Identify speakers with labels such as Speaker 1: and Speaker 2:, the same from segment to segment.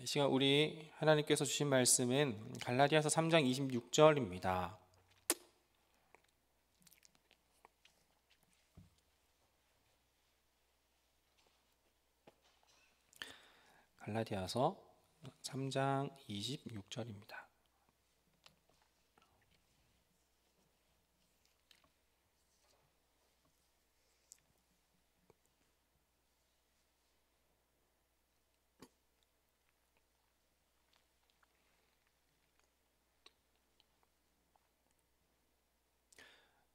Speaker 1: 이 시간 우리 하나님께서 주신 말씀은 갈라디아서 3장 26절입니다. 갈라디아서 3장 26절입니다.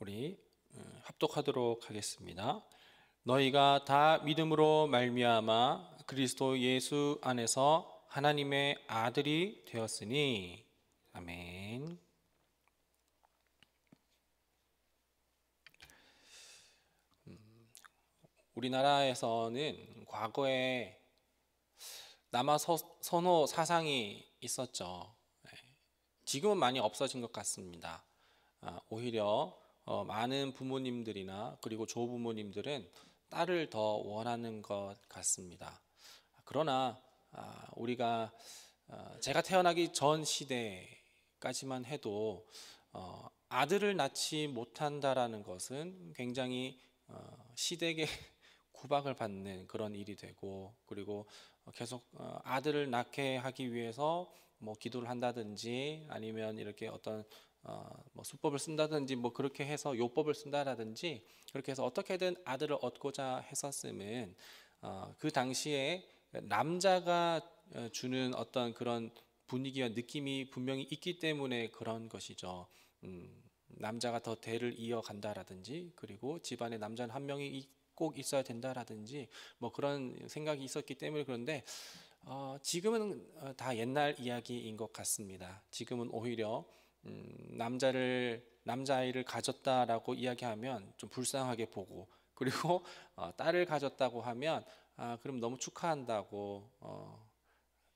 Speaker 1: 우리 합독하도록 하겠습니다. 너희가 다 믿음으로 말미암아 그리스도 예수 안에서 하나님의 아들이 되었으니 아멘. 우리나라에서는 과거에 남아 선호 사상이 있었죠. 지금은 많이 없어진 것 같습니다. 오히려 많은 부모님들이나 그리고 조부모님들은 딸을 더 원하는 것 같습니다. 그러나 우리가 제가 태어나기 전 시대까지만 해도 아들을 낳지 못한다라는 것은 굉장히 시댁의 구박을 받는 그런 일이 되고, 그리고 계속 아들을 낳게 하기 위해서 뭐 기도를 한다든지 아니면 이렇게 어떤 뭐 수법을 쓴다든지 뭐 그렇게 해서 요법을 쓴다라든지 그렇게 해서 어떻게든 아들을 얻고자 했었음은 그 당시에 남자가 주는 어떤 그런 분위기와 느낌이 분명히 있기 때문에 그런 것이죠. 남자가 더 대를 이어간다라든지 그리고 집안에 남자는 한 명이 꼭 있어야 된다라든지 뭐 그런 생각이 있었기 때문에. 그런데 지금은 다 옛날 이야기인 것 같습니다. 지금은 오히려 남자아이를 가졌다라고 이야기하면 좀 불쌍하게 보고, 그리고 딸을 가졌다고 하면 그럼 너무 축하한다고,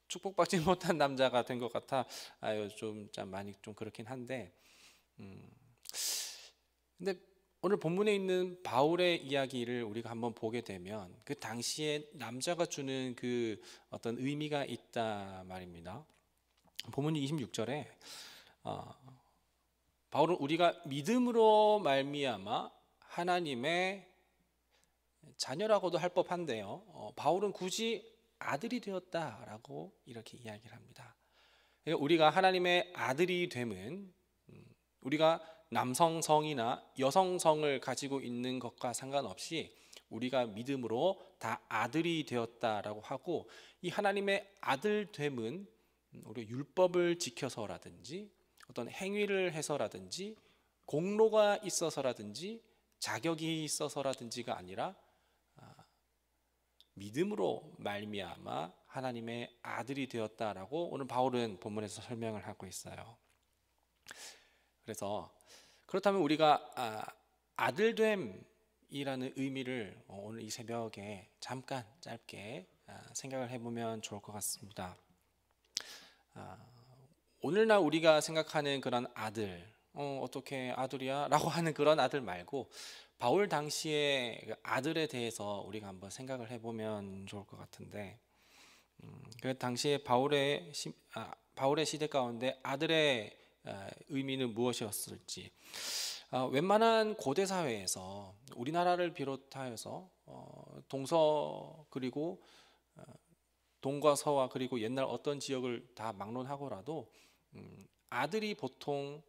Speaker 1: 축복받지 못한 남자가 된 것 같아 좀 많이 좀 그렇긴 한데, 근데 오늘 본문에 있는 바울의 이야기를 우리가 한번 보게 되면 그 당시에 남자가 주는 그 어떤 의미가 있다 말입니다. 본문 26절에 바울은 우리가 믿음으로 말미암아 하나님의 자녀라고도 할 법한데요, 바울은 굳이 아들이 되었다라고 이렇게 이야기를 합니다. 우리가 하나님의 아들이 됨은 우리가 남성성이나 여성성을 가지고 있는 것과 상관없이 우리가 믿음으로 다 아들이 되었다라고 하고, 이 하나님의 아들됨은 우리가 율법을 지켜서라든지 어떤 행위를 해서라든지 공로가 있어서라든지 자격이 있어서라든지가 아니라 믿음으로 말미암아 하나님의 아들이 되었다라고 오늘 바울은 본문에서 설명을 하고 있어요. 그래서 그렇다면 우리가 아들됨이라는 의미를 오늘 이 새벽에 잠깐 짧게 생각을 해보면 좋을 것 같습니다. 오늘날 우리가 생각하는 그런 아들, 어떻게 아들이야? 라고 하는 그런 아들 말고 바울 당시의 그 아들에 대해서 우리가 한번 생각을 해보면 좋을 것 같은데, 그 당시에 바울의 시대 가운데 아들의 의미는 무엇이었을지, 웬만한 고대 사회에서 우리나라를 비롯하여서 동서 그리고 동과 서와 그리고 옛날 어떤 지역을 다 막론하고라도 아들이 보통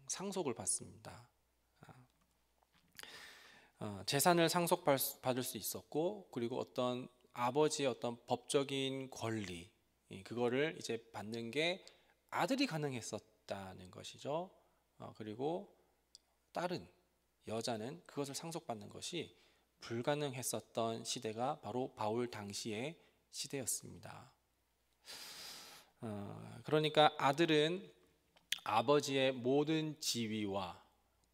Speaker 1: 상속을 받습니다. 재산을 상속받을 수 있었고, 그리고 어떤 아버지의 어떤 법적인 권리, 그거를 이제 받는 게 아들이 가능했었다는 것이죠. 그리고 딸은, 여자는 그것을 상속받는 것이 불가능했었던 시대가 바로 바울 당시의 시대였습니다. 그러니까 아들은 아버지의 모든 지위와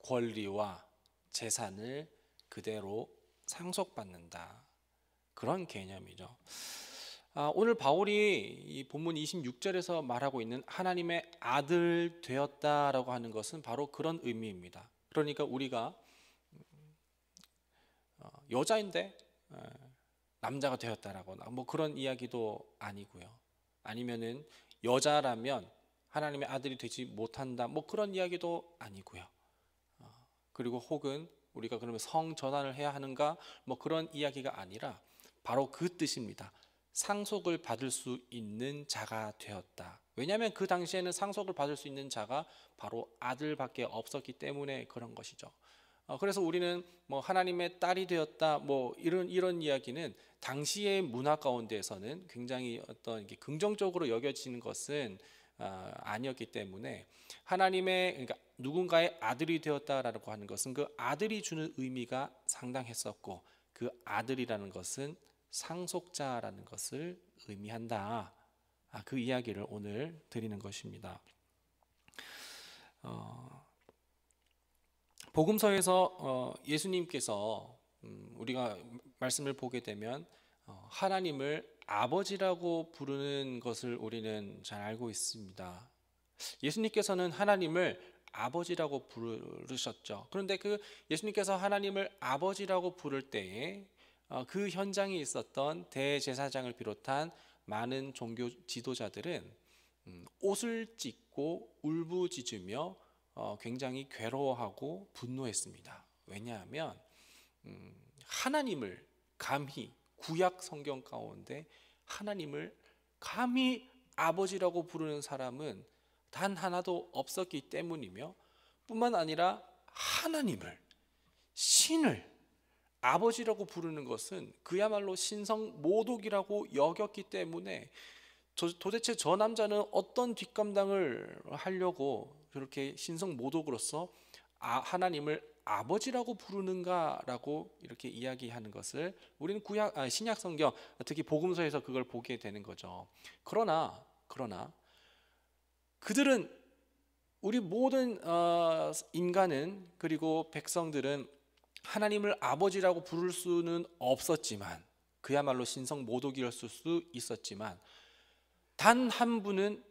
Speaker 1: 권리와 재산을 그대로 상속받는다, 그런 개념이죠. 오늘 바울이 이 본문 26절에서 말하고 있는 하나님의 아들 되었다라고 하는 것은 바로 그런 의미입니다. 그러니까 우리가 여자인데 남자가 되었다라거나 뭐 그런 이야기도 아니고요. 아니면은 여자라면 하나님의 아들이 되지 못한다, 뭐 그런 이야기도 아니고요. 그리고 혹은 우리가 그러면 성 전환을 해야 하는가, 뭐 그런 이야기가 아니라 바로 그 뜻입니다. 상속을 받을 수 있는 자가 되었다. 왜냐하면 그 당시에는 상속을 받을 수 있는 자가 바로 아들밖에 없었기 때문에 그런 것이죠. 그래서 우리는 뭐 하나님의 딸이 되었다, 뭐 이런 이야기는 당시의 문화 가운데에서는 굉장히 어떤 긍정적으로 여겨지는 것은 아니었기 때문에, 하나님의, 그러니까 누군가의 아들이 되었다라고 하는 것은 그 아들이 주는 의미가 상당했었고, 그 아들이라는 것은 상속자라는 것을 의미한다. 그 이야기를 오늘 드리는 것입니다. 복음서에서 예수님께서 우리가 말씀을 보게 되면 하나님을 아버지라고 부르는 것을 우리는 잘 알고 있습니다. 예수님께서는 하나님을 아버지라고 부르셨죠. 그런데 그 예수님께서 하나님을 아버지라고 부를 때에 그 현장에 있었던 대제사장을 비롯한 많은 종교 지도자들은 옷을 찢고 울부짖으며 굉장히 괴로워하고 분노했습니다. 왜냐하면 하나님을 감히, 구약 성경 가운데 하나님을 감히 아버지라고 부르는 사람은 단 하나도 없었기 때문이며, 뿐만 아니라 하나님을, 신을 아버지라고 부르는 것은 그야말로 신성 모독이라고 여겼기 때문에 도대체 저 남자는 어떤 뒷감당을 하려고 저렇게 신성 모독으로서 하나님을 아버지라고 부르는가라고 이렇게 이야기하는 것을 우리는 신약 성경, 특히 복음서에서 그걸 보게 되는 거죠. 그러나 그들은, 우리 모든 인간은, 그리고 백성들은 하나님을 아버지라고 부를 수는 없었지만, 그야말로 신성 모독이었을 수 있었지만, 단 한 분은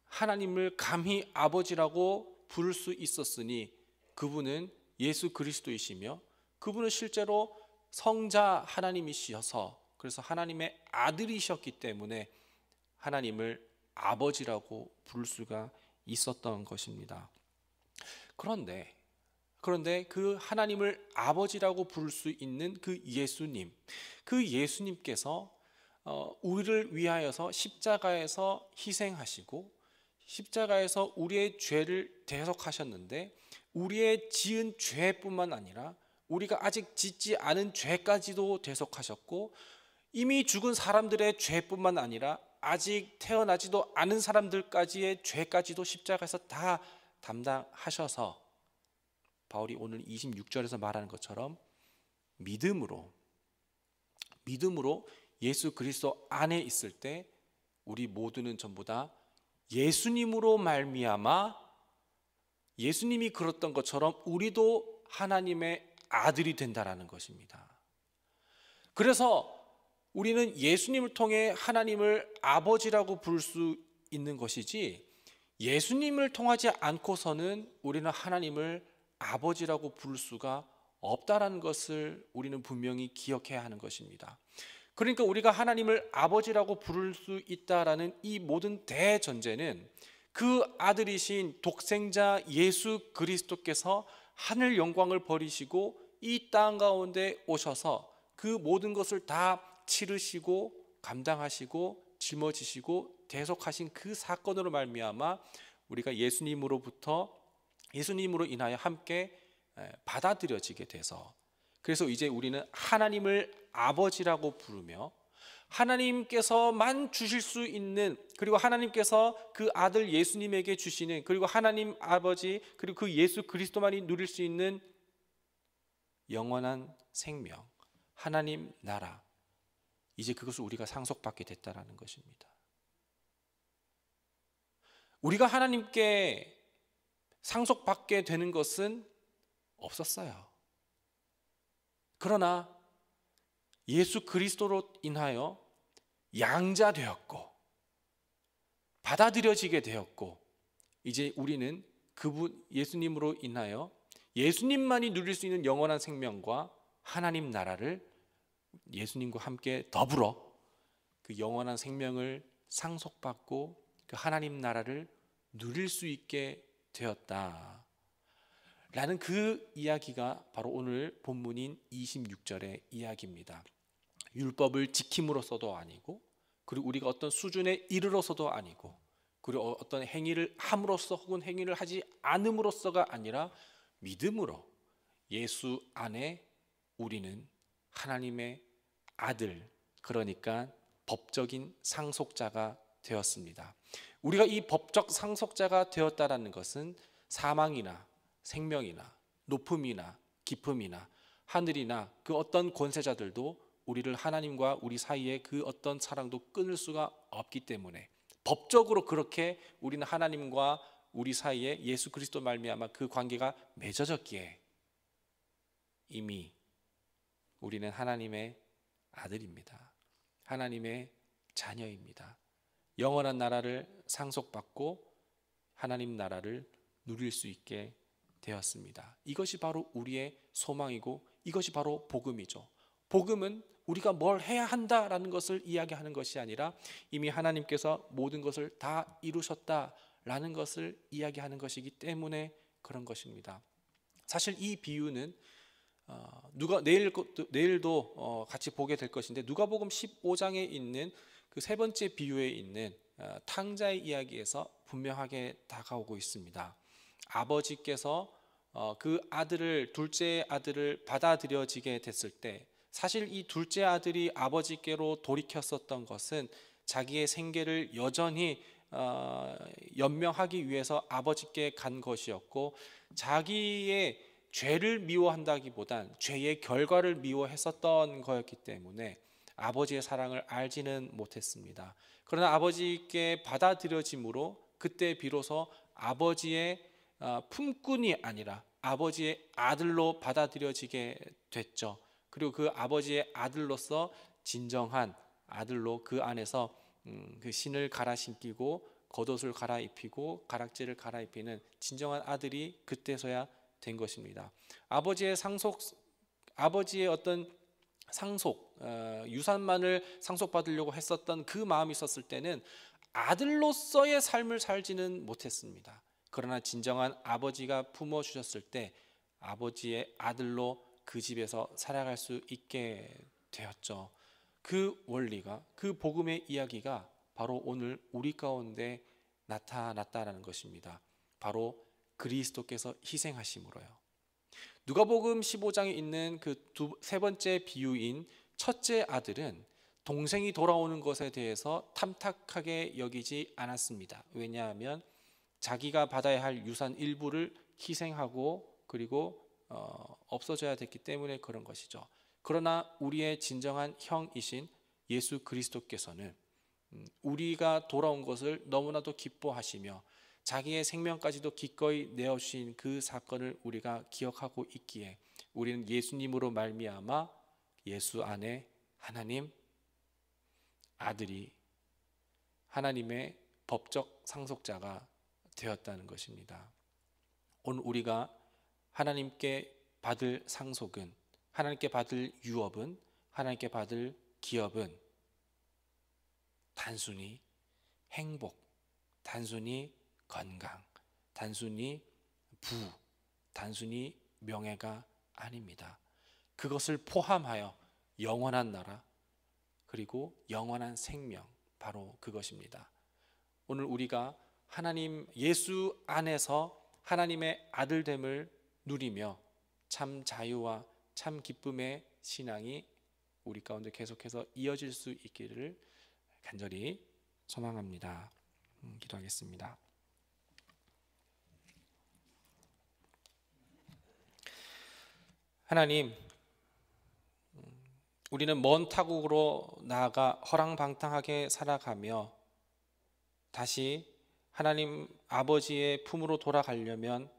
Speaker 1: 하나님을 감히 아버지라고 부를 수 있었으니 그분은 예수 그리스도이시며, 그분은 실제로 성자 하나님이시어서, 그래서 하나님의 아들이셨기 때문에 하나님을 아버지라고 부를 수가 있었던 것입니다. 그런데 그 하나님을 아버지라고 부를 수 있는 그 예수님께서 우리를 위하여서 십자가에서 희생하시고, 십자가에서 우리의 죄를 대속하셨는데, 우리의 지은 죄뿐만 아니라 우리가 아직 짓지 않은 죄까지도 대속하셨고, 이미 죽은 사람들의 죄뿐만 아니라 아직 태어나지도 않은 사람들까지의 죄까지도 십자가에서 다 담당하셔서, 바울이 오늘 26절에서 말하는 것처럼 믿음으로 예수 그리스도 안에 있을 때 우리 모두는 전부 다 예수님으로 말미암아, 예수님이 그랬던 것처럼 우리도 하나님의 아들이 된다라는 것입니다. 그래서 우리는 예수님을 통해 하나님을 아버지라고 부를 수 있는 것이지, 예수님을 통하지 않고서는 우리는 하나님을 아버지라고 부를 수가 없다라는 것을 우리는 분명히 기억해야 하는 것입니다. 그러니까 우리가 하나님을 아버지라고 부를 수 있다라는 이 모든 대전제는 그 아들이신 독생자 예수 그리스도께서 하늘 영광을 버리시고 이 땅 가운데 오셔서 그 모든 것을 다 치르시고 감당하시고 짊어지시고 대속하신 그 사건으로 말미암아 우리가 예수님으로 인하여 함께 받아들여지게 돼서, 그래서 이제 우리는 하나님을 아버지라고 부르며, 하나님께서만 주실 수 있는, 그리고 하나님께서 그 아들 예수님에게 주시는, 그리고 하나님 아버지, 그리고 그 예수 그리스도만이 누릴 수 있는 영원한 생명, 하나님 나라, 이제 그것을 우리가 상속받게 됐다라는 것입니다. 우리가 하나님께 상속받게 되는 것은 없었어요. 그러나 예수 그리스도로 인하여 양자되었고 받아들여지게 되었고, 이제 우리는 그분 예수님으로 인하여 예수님만이 누릴 수 있는 영원한 생명과 하나님 나라를 예수님과 함께 더불어 그 영원한 생명을 상속받고 그 하나님 나라를 누릴 수 있게 되었다 라는 그 이야기가 바로 오늘 본문인 26절의 이야기입니다. 율법을 지킴으로써도 아니고, 그리고 우리가 어떤 수준에 이르러서도 아니고, 그리고 어떤 행위를 함으로써 혹은 행위를 하지 않음으로써가 아니라 믿음으로 예수 안에 우리는 하나님의 아들, 그러니까 법적인 상속자가 되었습니다. 우리가 이 법적 상속자가 되었다라는 것은 사망이나 생명이나 높음이나 깊음이나 하늘이나 그 어떤 권세자들도 우리를 하나님과 우리 사이에 그 어떤 사랑도 끊을 수가 없기 때문에 법적으로 그렇게 우리는 하나님과 우리 사이에 예수 그리스도 말미암아 그 관계가 맺어졌기에 이미 우리는 하나님의 아들입니다. 하나님의 자녀입니다. 영원한 나라를 상속받고 하나님 나라를 누릴 수 있게 되었습니다. 이것이 바로 우리의 소망이고 이것이 바로 복음이죠. 복음은 우리가 뭘 해야 한다라는 것을 이야기하는 것이 아니라 이미 하나님께서 모든 것을 다 이루셨다라는 것을 이야기하는 것이기 때문에 그런 것입니다. 사실 이 비유는 내일도 같이 보게 될 것인데 누가복음 15장에 있는 그 세 번째 비유에 있는 탕자의 이야기에서 분명하게 다가오고 있습니다. 아버지께서 그 아들을, 둘째 아들을 받아들여지게 됐을 때 사실 이 둘째 아들이 아버지께로 돌이켰었던 것은 자기의 생계를 여전히 연명하기 위해서 아버지께 간 것이었고, 자기의 죄를 미워한다기보단 죄의 결과를 미워했었던 거였기 때문에 아버지의 사랑을 알지는 못했습니다. 그러나 아버지께 받아들여짐으로 그때 비로소 아버지의 품꾼이 아니라 아버지의 아들로 받아들여지게 됐죠. 그리고 그 아버지의 아들로서 진정한 아들로 그 안에서 그 신을 갈아 신기고 겉옷을 갈아입히고 가락지를 갈아입히는 진정한 아들이 그때서야 된 것입니다. 아버지의 어떤 상속, 유산만을 상속받으려고 했었던 그 마음이 있었을 때는 아들로서의 삶을 살지는 못했습니다. 그러나 진정한 아버지가 품어주셨을 때 아버지의 아들로 그 집에서 살아갈 수 있게 되었죠. 그 원리가, 그 복음의 이야기가 바로 오늘 우리 가운데 나타났다라는 것입니다. 바로 그리스도께서 희생하심으로요. 누가복음 15장에 있는 그 세 번째 비유인 첫째 아들은 동생이 돌아오는 것에 대해서 탐탁하게 여기지 않았습니다. 왜냐하면 자기가 받아야 할 유산 일부를 희생하고 그리고 없어져야 됐기 때문에 그런 것이죠. 그러나 우리의 진정한 형이신 예수 그리스도께서는 우리가 돌아온 것을 너무나도 기뻐하시며 자기의 생명까지도 기꺼이 내어주신 그 사건을 우리가 기억하고 있기에 우리는 예수님으로 말미암아 예수 안에 하나님 아들이 하나님의 법적 상속자가 되었다는 것입니다. 오늘 우리가 하나님께 받을 상속은, 하나님께 받을 유업은, 하나님께 받을 기업은 단순히 행복, 단순히 건강, 단순히 부, 단순히 명예가 아닙니다. 그것을 포함하여 영원한 나라 그리고 영원한 생명, 바로 그것입니다. 오늘 우리가 하나님 예수 안에서 하나님의 아들됨을 누리며 참 자유와 참 기쁨의 신앙이 우리 가운데 계속해서 이어질 수 있기를 간절히 소망합니다. 기도하겠습니다. 하나님, 우리는 먼 타국으로 나아가 허랑방탕하게 살아가며 다시 하나님 아버지의 품으로 돌아가려면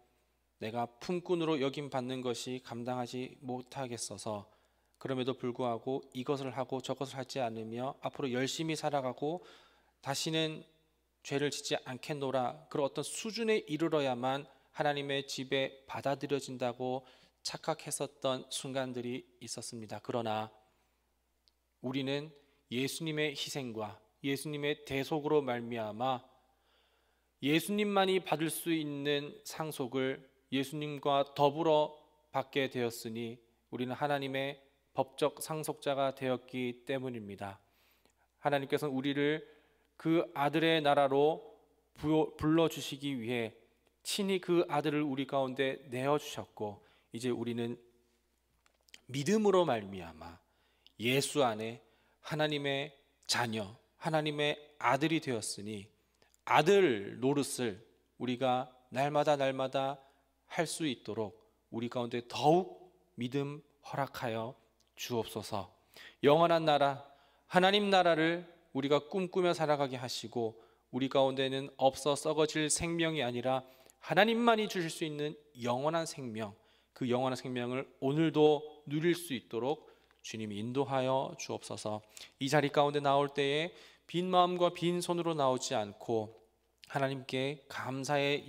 Speaker 1: 내가 품꾼으로 여김받는 것이 감당하지 못하겠어서 그럼에도 불구하고 이것을 하고 저것을 하지 않으며 앞으로 열심히 살아가고 다시는 죄를 짓지 않겠노라, 그런 어떤 수준에 이르러야만 하나님의 집에 받아들여진다고 착각했었던 순간들이 있었습니다. 그러나 우리는 예수님의 희생과 예수님의 대속으로 말미암아 예수님만이 받을 수 있는 상속을 예수님과 더불어 받게 되었으니 우리는 하나님의 법적 상속자가 되었기 때문입니다. 하나님께서는 우리를 그 아들의 나라로 불러주시기 위해 친히 그 아들을 우리 가운데 내어주셨고, 이제 우리는 믿음으로 말미암아 예수 안에 하나님의 자녀, 하나님의 아들이 되었으니 아들 노릇을 우리가 날마다 할 수 있도록 우리 가운데 더욱 믿음 허락하여 주옵소서. 영원한 나라, 하나님 나라를 우리가 꿈꾸며 살아가게 하시고, 우리 가운데는 없어 썩어질 생명이 아니라 하나님만이 주실 수 있는 영원한 생명, 그 영원한 생명을 오늘도 누릴 수 있도록 주님이 인도하여 주옵소서. 이 자리 가운데 나올 때에 빈 마음과 빈 손으로 나오지 않고 하나님께 감사의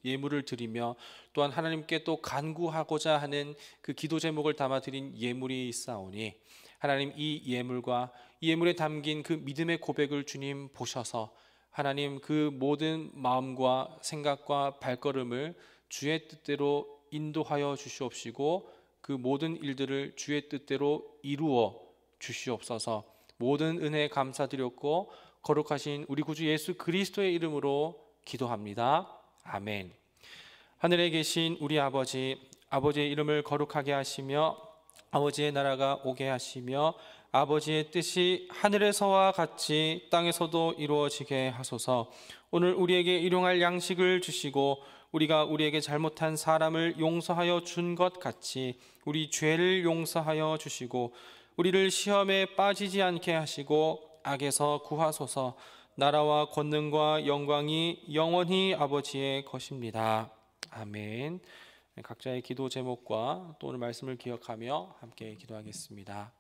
Speaker 1: 예물을 드리며, 또한 하나님께 또 간구하고자 하는 그 기도 제목을 담아 드린 예물이 있사오니, 하나님 이 예물과 이 예물에 담긴 그 믿음의 고백을 주님 보셔서 하나님 그 모든 마음과 생각과 발걸음을 주의 뜻대로 인도하여 주시옵시고, 그 모든 일들을 주의 뜻대로 이루어 주시옵소서. 모든 은혜에 감사드렸고 거룩하신 우리 구주 예수 그리스도의 이름으로 기도합니다. 아멘. 하늘에 계신 우리 아버지, 아버지의 이름을 거룩하게 하시며 아버지의 나라가 오게 하시며 아버지의 뜻이 하늘에서와 같이 땅에서도 이루어지게 하소서. 오늘 우리에게 일용할 양식을 주시고 우리가 우리에게 잘못한 사람을 용서하여 준 것 같이 우리 죄를 용서하여 주시고 우리를 시험에 빠지지 않게 하시고 악에서 구하소서. 나라와 권능과 영광이 영원히 아버지의 것입니다. 아멘. 각자의 기도 제목과 또 오늘 말씀을 기억하며 함께 기도하겠습니다.